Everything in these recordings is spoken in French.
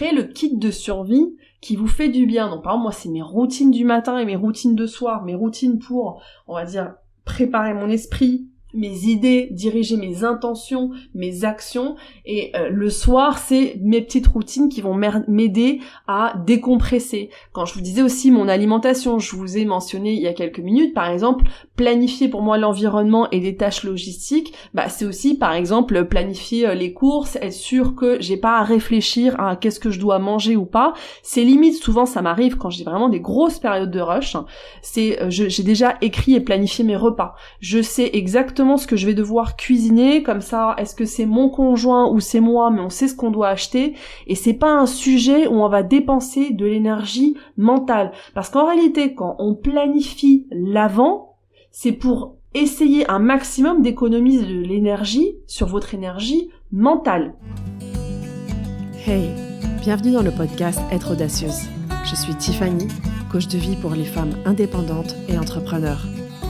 créer le kit de survie qui vous fait du bien. Donc par exemple, moi, c'est mes routines du matin et mes routines de soir, mes routines pour, on va dire, préparer mon esprit, mes idées, diriger mes intentions, mes actions, et le soir, c'est mes petites routines qui vont m'aider à décompresser. Quand je vous disais aussi mon alimentation, je vous ai mentionné il y a quelques minutes, par exemple, planifier pour moi l'environnement et les tâches logistiques, c'est aussi, par exemple, planifier les courses, être sûr que j'ai pas à réfléchir à qu'est-ce que je dois manger ou pas. C'est limite, souvent ça m'arrive quand j'ai vraiment des grosses périodes de rush, j'ai déjà écrit et planifié mes repas. Je sais exactement ce que je vais devoir cuisiner, comme ça, est-ce que c'est mon conjoint ou c'est moi, mais on sait ce qu'on doit acheter, et c'est pas un sujet où on va dépenser de l'énergie mentale. Parce qu'en réalité, quand on planifie l'avant, c'est pour essayer un maximum d'économiser de l'énergie sur votre énergie mentale. Hey, bienvenue dans le podcast Être audacieuse. Je suis Tiffany, coach de vie pour les femmes indépendantes et entrepreneurs.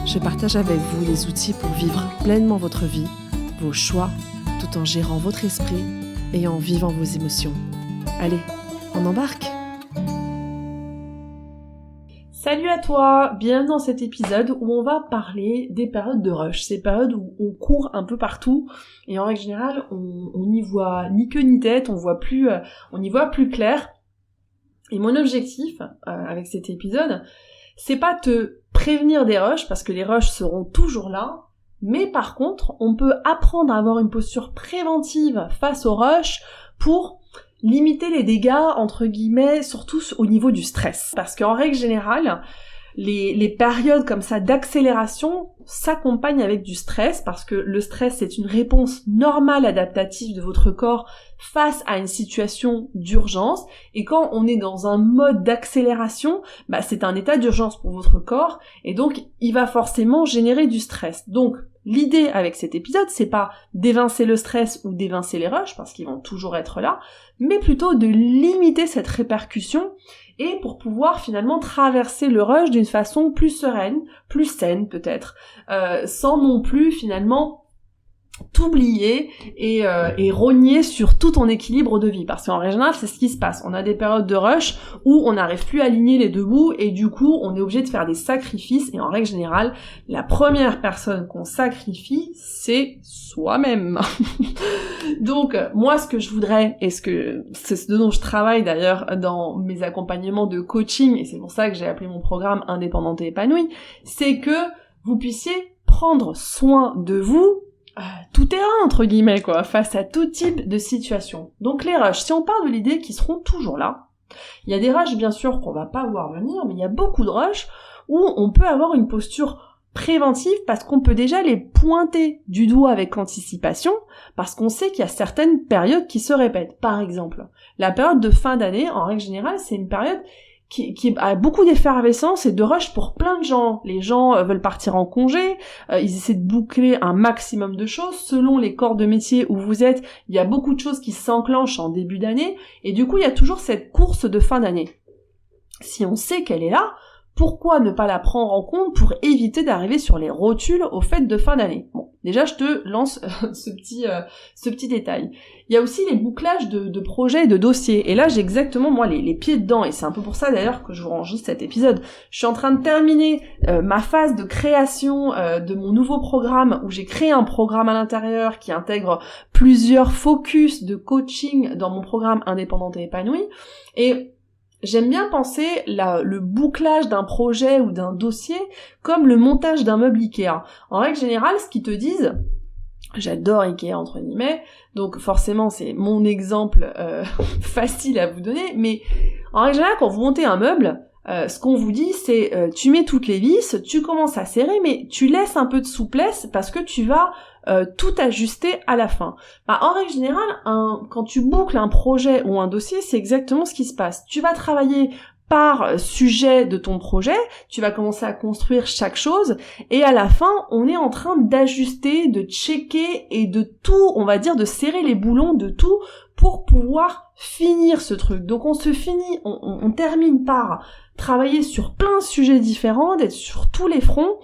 Je partage avec vous les outils pour vivre pleinement votre vie, vos choix, tout en gérant votre esprit et en vivant vos émotions. Allez, on embarque! Salut à toi, bienvenue dans cet épisode où on va parler des périodes de rush, ces périodes où on court un peu partout et en règle générale on n'y voit ni queue ni tête, on y voit plus clair. Et mon objectif avec cet épisode, c'est pas te prévenir des rushs, parce que les rushs seront toujours là, mais par contre, on peut apprendre à avoir une posture préventive face aux rushs pour limiter les dégâts, entre guillemets, surtout au niveau du stress. Parce qu'en règle générale, les périodes comme ça d'accélération s'accompagnent avec du stress, parce que le stress c'est une réponse normale adaptative de votre corps face à une situation d'urgence, et quand on est dans un mode d'accélération, c'est un état d'urgence pour votre corps, et donc il va forcément générer du stress. Donc l'idée avec cet épisode, c'est pas d'évincer le stress ou d'évincer les rushs, parce qu'ils vont toujours être là, mais plutôt de limiter cette répercussion, et pour pouvoir finalement traverser le rush d'une façon plus sereine, plus saine peut-être, sans non plus finalement t'oublier et rogner sur tout ton équilibre de vie, parce qu'en règle générale c'est ce qui se passe. On a des périodes de rush où on n'arrive plus à aligner les deux bouts et du coup on est obligé de faire des sacrifices, et en règle générale la première personne qu'on sacrifie c'est soi-même. Donc moi ce que je voudrais, et c'est ce dont je travaille d'ailleurs dans mes accompagnements de coaching, et c'est pour ça que j'ai appelé mon programme Indépendante et épanouie, c'est que vous puissiez prendre soin de vous tout terrain entre guillemets face à tout type de situation. Donc les rushs, si on part de l'idée qu'ils seront toujours là, il y a des rushs bien sûr qu'on va pas voir venir, mais il y a beaucoup de rushs où on peut avoir une posture préventive, parce qu'on peut déjà les pointer du doigt avec anticipation, parce qu'on sait qu'il y a certaines périodes qui se répètent. Par exemple, la période de fin d'année, en règle générale, c'est une période qui a beaucoup d'effervescence et de rush pour plein de gens. Les gens veulent partir en congé, ils essaient de boucler un maximum de choses. Selon les corps de métier où vous êtes, il y a beaucoup de choses qui s'enclenchent en début d'année, et du coup il y a toujours cette course de fin d'année. Si on sait qu'elle est là, pourquoi ne pas la prendre en compte pour éviter d'arriver sur les rotules aux fêtes de fin d'année? Bon, déjà je te lance ce petit détail. Il y a aussi les bouclages de projets et de dossiers, et là j'ai exactement moi les pieds dedans, et c'est un peu pour ça d'ailleurs que je vous enregistre cet épisode. Je suis en train de terminer ma phase de création de mon nouveau programme, où j'ai créé un programme à l'intérieur qui intègre plusieurs focus de coaching dans mon programme Indépendante et épanouie, et j'aime bien penser le bouclage d'un projet ou d'un dossier comme le montage d'un meuble Ikea. En règle générale, ce qu'ils te disent, j'adore Ikea entre guillemets, donc forcément c'est mon exemple facile à vous donner, mais en règle générale quand vous montez un meuble, ce qu'on vous dit c'est tu mets toutes les vis, tu commences à serrer, mais tu laisses un peu de souplesse parce que tu vas tout ajuster à la fin. En règle générale, quand tu boucles un projet ou un dossier, c'est exactement ce qui se passe. Tu vas travailler par sujet de ton projet, tu vas commencer à construire chaque chose, et à la fin, on est en train d'ajuster, de checker et de tout, on va dire, de serrer les boulons de tout pour pouvoir finir ce truc. Donc on termine par travailler sur plein de sujets différents, d'être sur tous les fronts,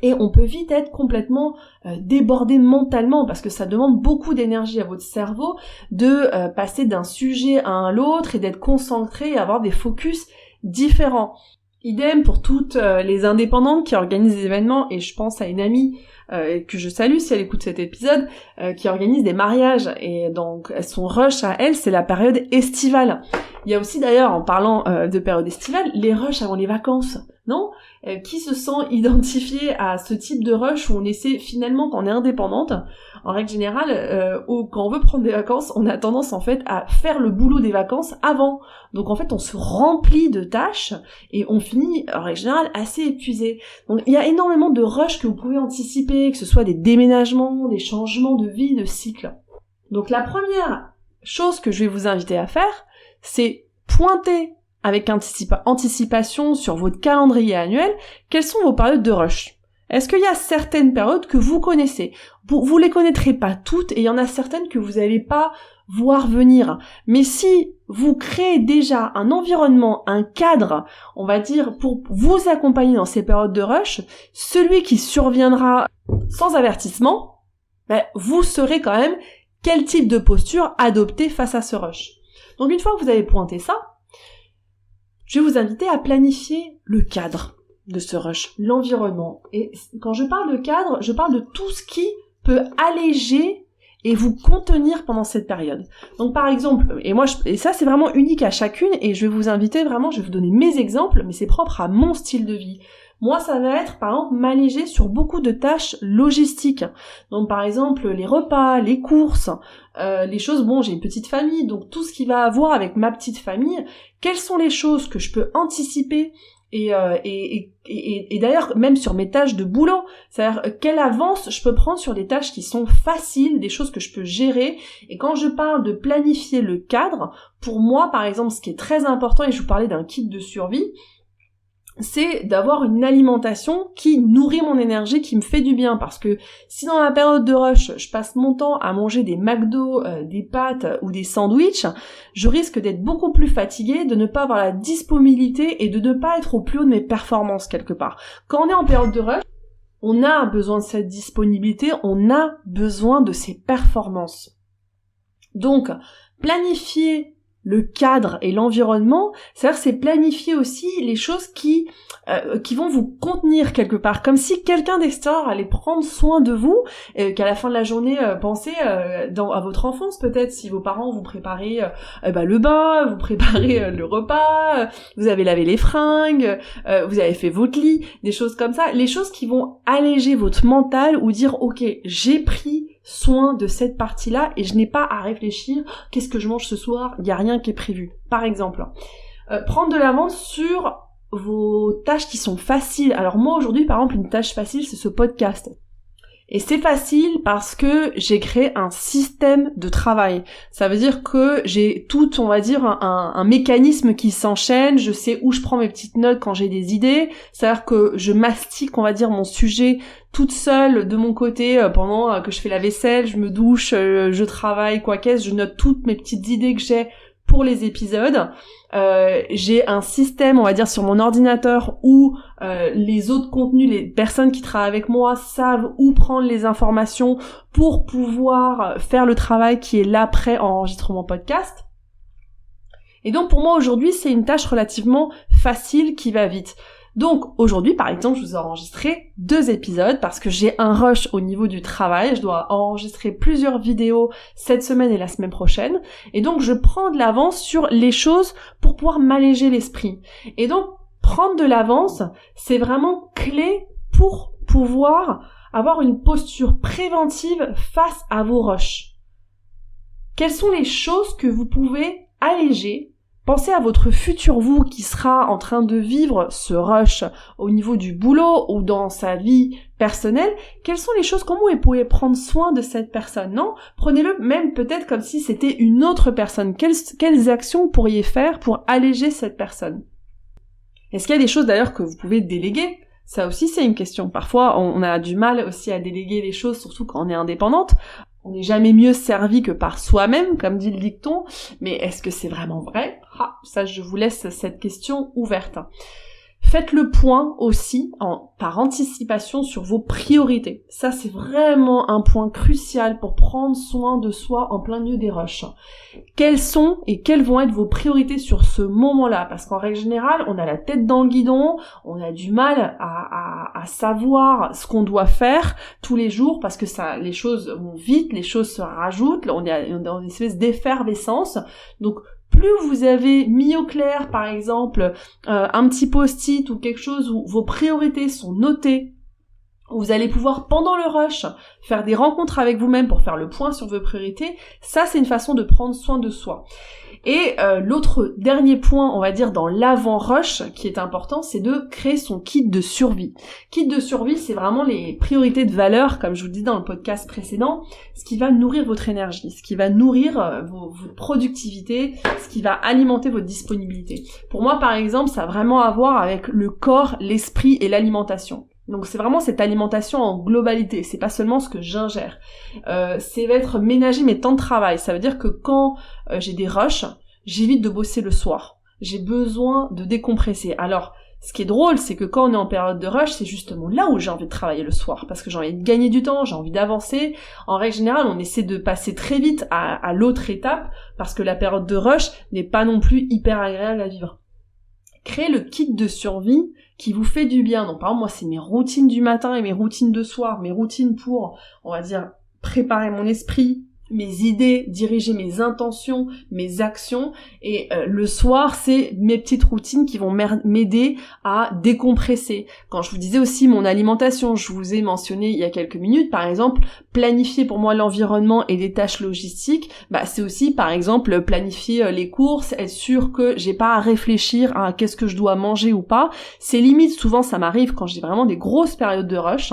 Et on peut vite être complètement débordé mentalement parce que ça demande beaucoup d'énergie à votre cerveau de passer d'un sujet à l'autre et d'être concentré et avoir des focus différents. Idem pour toutes les indépendantes qui organisent des événements, et je pense à une amie que je salue si elle écoute cet épisode, qui organise des mariages, et donc son rush à elle, c'est la période estivale. Il y a aussi d'ailleurs, en parlant de période estivale, les rushs avant les vacances, non ? Qui se sent identifié à ce type de rush où on essaie finalement, quand on est indépendante, en règle générale, quand on veut prendre des vacances, on a tendance en fait à faire le boulot des vacances avant. Donc en fait, on se remplit de tâches et on finit, en règle générale, assez épuisé. Donc il y a énormément de rushs que vous pouvez anticiper, que ce soit des déménagements, des changements de vie, de cycle. Donc la première chose que je vais vous inviter à faire, c'est pointer avec anticipation sur votre calendrier annuel quelles sont vos périodes de rush. Est-ce qu'il y a certaines périodes que vous connaissez ? Vous les connaîtrez pas toutes, et il y en a certaines que vous n'allez pas voir venir. Mais si vous créez déjà un environnement, un cadre, on va dire, pour vous accompagner dans ces périodes de rush, celui qui surviendra sans avertissement, vous saurez quand même quel type de posture adopter face à ce rush. Donc une fois que vous avez pointé ça, je vais vous inviter à planifier le cadre de ce rush, l'environnement. Et quand je parle de cadre, je parle de tout ce qui peut alléger et vous contenir pendant cette période. Donc par exemple, et ça c'est vraiment unique à chacune, et je vais vous inviter vraiment, je vais vous donner mes exemples, mais c'est propre à mon style de vie. Moi, ça va être, par exemple, m'alléger sur beaucoup de tâches logistiques. Donc, par exemple, les repas, les courses, les choses, j'ai une petite famille, donc tout ce qui va avoir avec ma petite famille, quelles sont les choses que je peux anticiper et d'ailleurs, même sur mes tâches de boulot, c'est-à-dire quelle avance je peux prendre sur des tâches qui sont faciles, des choses que je peux gérer. Et quand je parle de planifier le cadre, pour moi, par exemple, ce qui est très important, et je vous parlais d'un kit de survie, c'est d'avoir une alimentation qui nourrit mon énergie, qui me fait du bien, parce que si dans la période de rush, je passe mon temps à manger des McDo, des pâtes ou des sandwichs, je risque d'être beaucoup plus fatiguée, de ne pas avoir la disponibilité et de ne pas être au plus haut de mes performances quelque part. Quand on est en période de rush, on a besoin de cette disponibilité, on a besoin de ces performances. Donc, planifier le cadre et l'environnement, c'est planifier aussi les choses qui vont vous contenir quelque part, comme si quelqu'un d'extérieur allait prendre soin de vous, qu'à la fin de la journée, pensez à votre enfance peut-être, si vos parents vous préparez le bain, vous préparez le repas, vous avez lavé les fringues, vous avez fait votre lit, des choses comme ça, les choses qui vont alléger votre mental ou dire ok, j'ai pris soin de cette partie-là et je n'ai pas à réfléchir qu'est-ce que je mange ce soir, il n'y a rien qui est prévu. Par exemple, prendre de l'avance sur vos tâches qui sont faciles. Alors moi aujourd'hui, par exemple, une tâche facile, c'est ce podcast. Et c'est facile parce que j'ai créé un système de travail. Ça veut dire que j'ai tout, on va dire, un mécanisme qui s'enchaîne. Je sais où je prends mes petites notes quand j'ai des idées. C'est-à-dire que je mastique, on va dire, mon sujet toute seule de mon côté pendant que je fais la vaisselle, je me douche, je travaille, quoi qu'est-ce, je note toutes mes petites idées que j'ai pour les épisodes. J'ai un système, on va dire, sur mon ordinateur où les autres contenus, les personnes qui travaillent avec moi savent où prendre les informations pour pouvoir faire le travail qui est l'après-enregistrement podcast. Et donc pour moi aujourd'hui, c'est une tâche relativement facile qui va vite. Donc aujourd'hui, par exemple, je vous ai enregistré 2 épisodes parce que j'ai un rush au niveau du travail. Je dois enregistrer plusieurs vidéos cette semaine et la semaine prochaine. Et donc je prends de l'avance sur les choses pour pouvoir m'alléger l'esprit. Et donc prendre de l'avance, c'est vraiment clé pour pouvoir avoir une posture préventive face à vos rushs. Quelles sont les choses que vous pouvez alléger? Pensez à votre futur vous qui sera en train de vivre ce rush au niveau du boulot ou dans sa vie personnelle. Quelles sont les choses, comment vous pouvez prendre soin de cette personne? Non, prenez-le même peut-être comme si c'était une autre personne. Quelles actions vous pourriez faire pour alléger cette personne? Est-ce qu'il y a des choses d'ailleurs que vous pouvez déléguer? Ça aussi c'est une question. Parfois on a du mal aussi à déléguer les choses, surtout quand on est indépendante. On n'est jamais mieux servi que par soi-même, comme dit le dicton, mais est-ce que c'est vraiment vrai? Ça, je vous laisse cette question ouverte. Faites le point aussi par anticipation sur vos priorités. Ça, c'est vraiment un point crucial pour prendre soin de soi en plein milieu des rushs. Quelles sont et quelles vont être vos priorités sur ce moment-là? Parce qu'en règle générale, on a la tête dans le guidon, on a du mal à savoir ce qu'on doit faire tous les jours parce que les choses vont vite, les choses se rajoutent, on est dans une espèce d'effervescence. Donc, plus vous avez mis au clair, par exemple, un petit post-it ou quelque chose où vos priorités sont notées, vous allez pouvoir, pendant le rush, faire des rencontres avec vous-même pour faire le point sur vos priorités. Ça, c'est une façon de prendre soin de soi. Et l'autre dernier point, on va dire, dans l'avant-rush, qui est important, c'est de créer son kit de survie. Kit de survie, c'est vraiment les priorités de valeur, comme je vous le dis dans le podcast précédent, ce qui va nourrir votre énergie, ce qui va nourrir votre productivité, ce qui va alimenter votre disponibilité. Pour moi, par exemple, ça a vraiment à voir avec le corps, l'esprit et l'alimentation. Donc c'est vraiment cette alimentation en globalité, c'est pas seulement ce que j'ingère. C'est va être ménager mes temps de travail, ça veut dire que quand j'ai des rushs, j'évite de bosser le soir. J'ai besoin de décompresser. Alors, ce qui est drôle, c'est que quand on est en période de rush, c'est justement là où j'ai envie de travailler le soir, parce que j'ai envie de gagner du temps, j'ai envie d'avancer. En règle générale, on essaie de passer très vite à l'autre étape, parce que la période de rush n'est pas non plus hyper agréable à vivre. Créez le kit de survie qui vous fait du bien. Donc par exemple, moi, c'est mes routines du matin et mes routines de soir, mes routines pour, on va dire, préparer mon esprit, mes idées, diriger mes intentions, mes actions, et le soir, c'est mes petites routines qui vont m'aider à décompresser. Quand je vous disais aussi mon alimentation, je vous ai mentionné il y a quelques minutes, par exemple, planifier pour moi l'environnement et les tâches logistiques, c'est aussi, par exemple, planifier les courses, être sûr que j'ai pas à réfléchir à qu'est-ce que je dois manger ou pas. C'est limite, souvent ça m'arrive quand j'ai vraiment des grosses périodes de rush,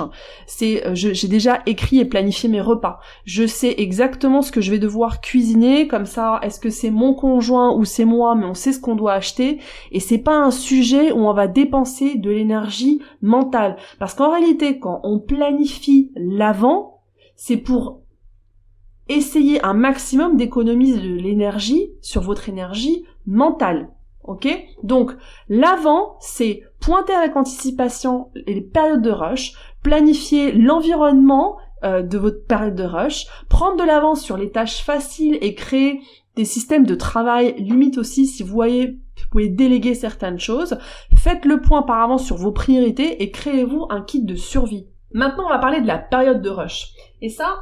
j'ai déjà écrit et planifié mes repas. Je sais exactement ce que je vais devoir cuisiner, comme ça, est-ce que c'est mon conjoint ou c'est moi, mais on sait ce qu'on doit acheter, et c'est pas un sujet où on va dépenser de l'énergie mentale. Parce qu'en réalité, quand on planifie l'avant, c'est pour essayer un maximum d'économiser de l'énergie sur votre énergie mentale. Ok? Donc, l'avant, c'est pointer avec anticipation les périodes de rush, planifier l'environnement de votre période de rush, prendre de l'avance sur les tâches faciles et créer des systèmes de travail, limite aussi si vous voyez, vous pouvez déléguer certaines choses. Faites le point par avance sur vos priorités et créez-vous un kit de survie. Maintenant, on va parler de la période de rush. Et ça,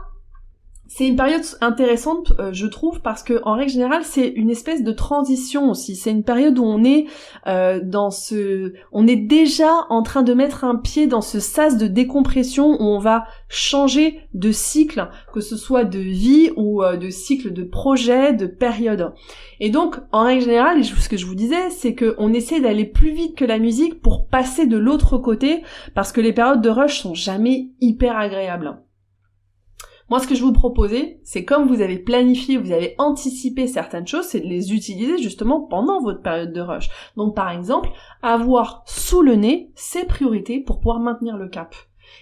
c'est une période intéressante, je trouve, parce que en règle générale, c'est une espèce de transition aussi. C'est une période où on est on est déjà en train de mettre un pied dans ce sas de décompression où on va changer de cycle, que ce soit de vie ou de cycle de projet, de période. Et donc, en règle générale, ce que je vous disais, c'est que on essaie d'aller plus vite que la musique pour passer de l'autre côté, parce que les périodes de rush sont jamais hyper agréables. Moi, ce que je vous proposais, c'est comme vous avez planifié, vous avez anticipé certaines choses, c'est de les utiliser justement pendant votre période de rush. Donc, par exemple, avoir sous le nez ses priorités pour pouvoir maintenir le cap.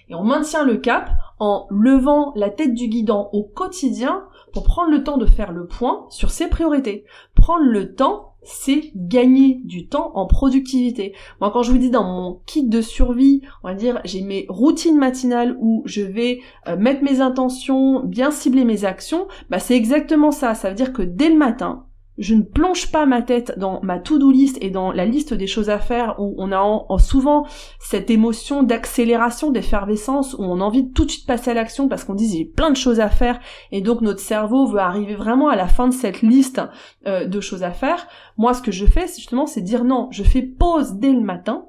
Et on maintient le cap en levant la tête du guidon au quotidien pour prendre le temps de faire le point sur ses priorités. Prendre le temps, c'est gagner du temps en productivité. Moi, quand je vous dis dans mon kit de survie, on va dire, j'ai mes routines matinales où je vais mettre mes intentions, bien cibler mes actions, c'est exactement ça. Ça veut dire que dès le matin, je ne plonge pas ma tête dans ma to-do list et dans la liste des choses à faire où on a souvent cette émotion d'accélération, d'effervescence, où on a envie de tout de suite passer à l'action parce qu'on dit j'ai plein de choses à faire et donc notre cerveau veut arriver vraiment à la fin de cette liste de choses à faire. Moi, ce que je fais, c'est dire non, je fais pause dès le matin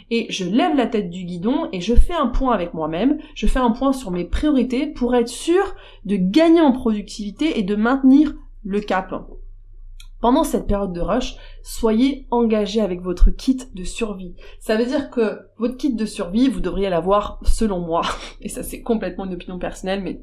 et je lève la tête du guidon et je fais un point avec moi-même, je fais un point sur mes priorités pour être sûr de gagner en productivité et de maintenir le cap. Pendant cette période de rush, soyez engagé avec votre kit de survie. Ça veut dire que votre kit de survie, vous devriez l'avoir, selon moi, et ça c'est complètement une opinion personnelle, mais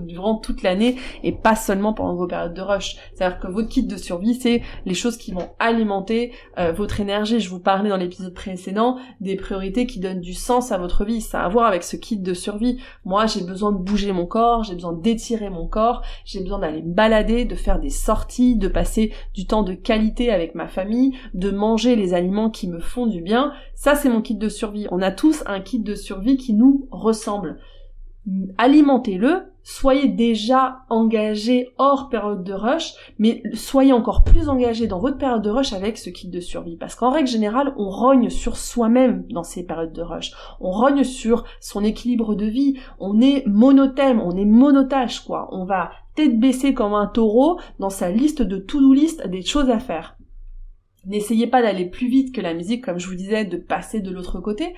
durant toute l'année et pas seulement pendant vos périodes de rush. C'est-à-dire que votre kit de survie, c'est les choses qui vont alimenter votre énergie. Je vous parlais dans l'épisode précédent des priorités qui donnent du sens à votre vie. Ça a à voir avec ce kit de survie. Moi, j'ai besoin de bouger mon corps, j'ai besoin d'étirer mon corps, j'ai besoin d'aller me balader, de faire des sorties, de passer passer du temps de qualité avec ma famille, de manger les aliments qui me font du bien. Ça, c'est mon kit de survie. On a tous un kit de survie qui nous ressemble. Alimentez-le, soyez déjà engagés hors période de rush, mais soyez encore plus engagés dans votre période de rush avec ce kit de survie. Parce qu'en règle générale, on rogne sur soi-même dans ces périodes de rush. On rogne sur son équilibre de vie. On est monothème, on est monotage, quoi. On va tête baissée comme un taureau dans sa liste de to-do list des choses à faire. N'essayez pas d'aller plus vite que la musique, comme je vous disais, de passer de l'autre côté.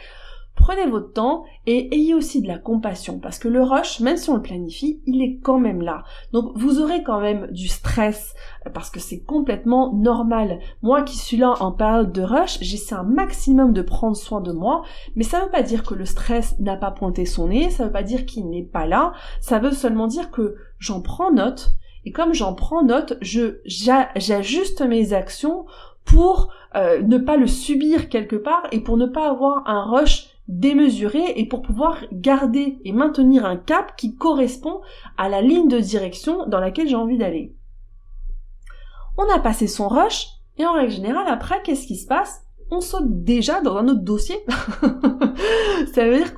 Prenez votre temps et ayez aussi de la compassion, parce que le rush, même si on le planifie, il est quand même là. Donc vous aurez quand même du stress, parce que c'est complètement normal. Moi qui suis là en période de rush, j'essaie un maximum de prendre soin de moi, mais ça veut pas dire que le stress n'a pas pointé son nez, ça veut pas dire qu'il n'est pas là, ça veut seulement dire que j'en prends note, et comme j'en prends note, j'ajuste mes actions pour ne pas le subir quelque part, et pour ne pas avoir un rush démesuré, et pour pouvoir garder et maintenir un cap qui correspond à la ligne de direction dans laquelle j'ai envie d'aller. On a passé son rush, et en règle générale, après, qu'est-ce qui se passe ? On saute déjà dans un autre dossier. Ça veut dire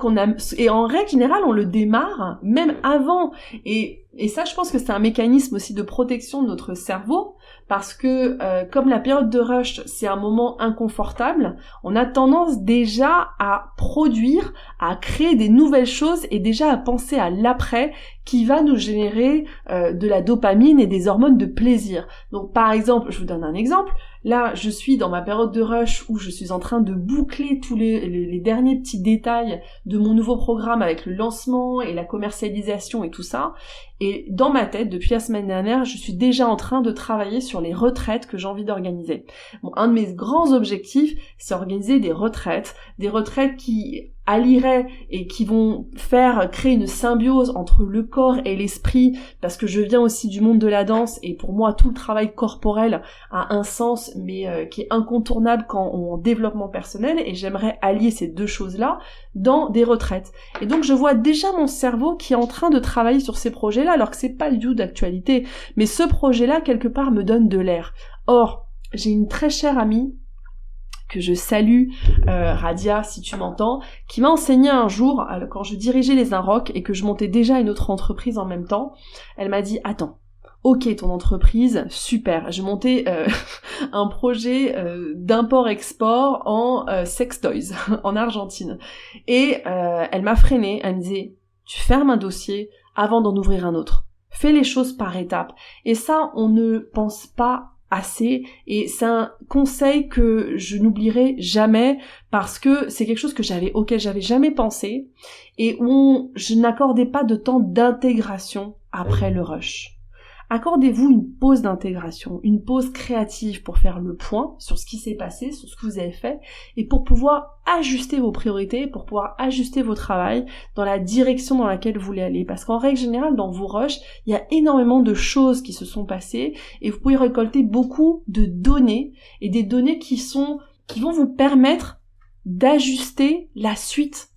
et en règle générale, on le démarre même avant. Et ça, je pense que c'est un mécanisme aussi de protection de notre cerveau, parce que comme la période de rush, c'est un moment inconfortable, on a tendance déjà à produire, à créer des nouvelles choses et déjà à penser à l'après qui va nous générer de la dopamine et des hormones de plaisir. Donc par exemple, je vous donne un exemple, là je suis dans ma période de rush où je suis en train de boucler tous les derniers petits détails de mon nouveau programme avec le lancement et la commercialisation et tout ça. Et dans ma tête, depuis la semaine dernière, je suis déjà en train de travailler sur les retraites que j'ai envie d'organiser. Bon, un de mes grands objectifs, c'est organiser des retraites qui allieraient et qui vont créer une symbiose entre le corps et l'esprit, parce que je viens aussi du monde de la danse, et pour moi, tout le travail corporel a un sens, mais qui est incontournable quand on est en développement personnel, et j'aimerais allier ces deux choses-là dans des retraites. Et donc, je vois déjà mon cerveau qui est en train de travailler sur ces projets-là, alors que c'est pas du tout d'actualité, mais ce projet-là, quelque part, me donne de l'air. Or, j'ai une très chère amie que je salue, Radia, si tu m'entends, qui m'a enseigné un jour, quand je dirigeais les Inrocks et que je montais déjà une autre entreprise en même temps, elle m'a dit « Attends, ok, ton entreprise, super, je montais un projet d'import-export en sex toys en Argentine. » Et elle m'a freinée, elle me disait « Tu fermes un dossier avant d'en ouvrir un autre. Fais les choses par étapes. » Et ça, on ne pense pas assez, et c'est un conseil que je n'oublierai jamais, parce que c'est quelque chose auquel j'avais jamais pensé, et où je n'accordais pas de temps d'intégration après le rush. Accordez-vous une pause d'intégration, une pause créative pour faire le point sur ce qui s'est passé, sur ce que vous avez fait, et pour pouvoir ajuster vos priorités, pour pouvoir ajuster vos travail dans la direction dans laquelle vous voulez aller. Parce qu'en règle générale, dans vos rushs, il y a énormément de choses qui se sont passées, et vous pouvez récolter beaucoup de données, et des données qui vont vous permettre d'ajuster la suite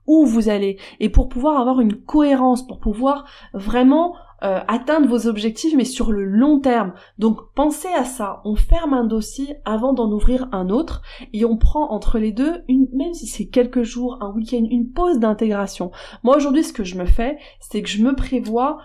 où vous allez, et pour pouvoir avoir une cohérence, pour pouvoir vraiment atteindre vos objectifs, mais sur le long terme. Donc pensez à ça, on ferme un dossier avant d'en ouvrir un autre, et on prend entre les deux, même si c'est quelques jours, un week-end, une pause d'intégration. Moi aujourd'hui, ce que je me fais, c'est que je me prévois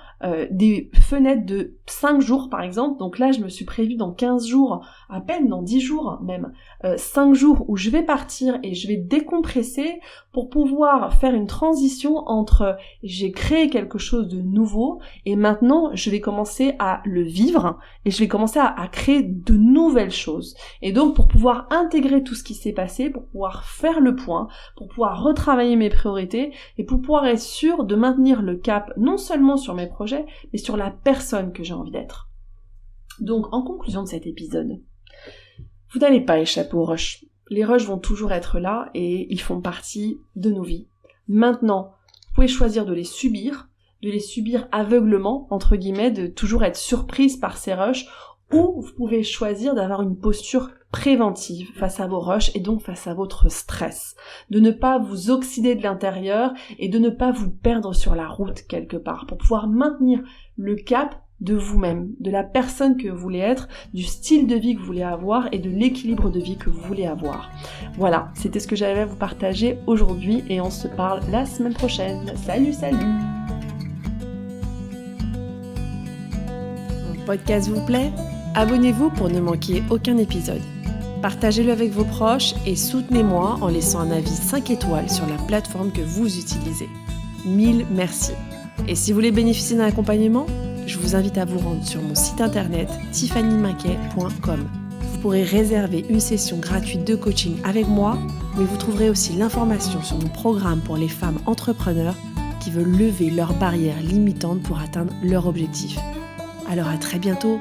des fenêtres de 5 jours par exemple. Donc là, je me suis prévu dans 15 jours, à peine dans 10 jours même, 5 jours où je vais partir et je vais décompresser pour pouvoir faire une transition entre j'ai créé quelque chose de nouveau et maintenant je vais commencer à le vivre et je vais commencer à créer de nouvelles choses. Et donc pour pouvoir intégrer tout ce qui s'est passé, pour pouvoir faire le point, pour pouvoir retravailler mes priorités et pour pouvoir être sûr de maintenir le cap non seulement sur mes projets mais sur la personne que j'ai envie d'être. Donc en conclusion de cet épisode, vous n'allez pas échapper aux rushs. Les rushs vont toujours être là et ils font partie de nos vies. Maintenant, vous pouvez choisir de les subir aveuglement, entre guillemets, de toujours être surprise par ces rushs, ou vous pouvez choisir d'avoir une posture préventive face à vos rushs et donc face à votre stress. De ne pas vous oxyder de l'intérieur et de ne pas vous perdre sur la route quelque part pour pouvoir maintenir le cap de vous-même, de la personne que vous voulez être, du style de vie que vous voulez avoir et de l'équilibre de vie que vous voulez avoir. Voilà, c'était ce que j'avais à vous partager aujourd'hui et on se parle la semaine prochaine. Salut, salut! Mon podcast vous plaît ? Abonnez-vous pour ne manquer aucun épisode. Partagez-le avec vos proches et soutenez-moi en laissant un avis 5 étoiles sur la plateforme que vous utilisez. 1000 merci. Et si vous voulez bénéficier d'un accompagnement, je vous invite à vous rendre sur mon site internet tiffanymaquet.com. Vous pourrez réserver une session gratuite de coaching avec moi, mais vous trouverez aussi l'information sur mon programme pour les femmes entrepreneurs qui veulent lever leurs barrières limitantes pour atteindre leur objectif. Alors à très bientôt!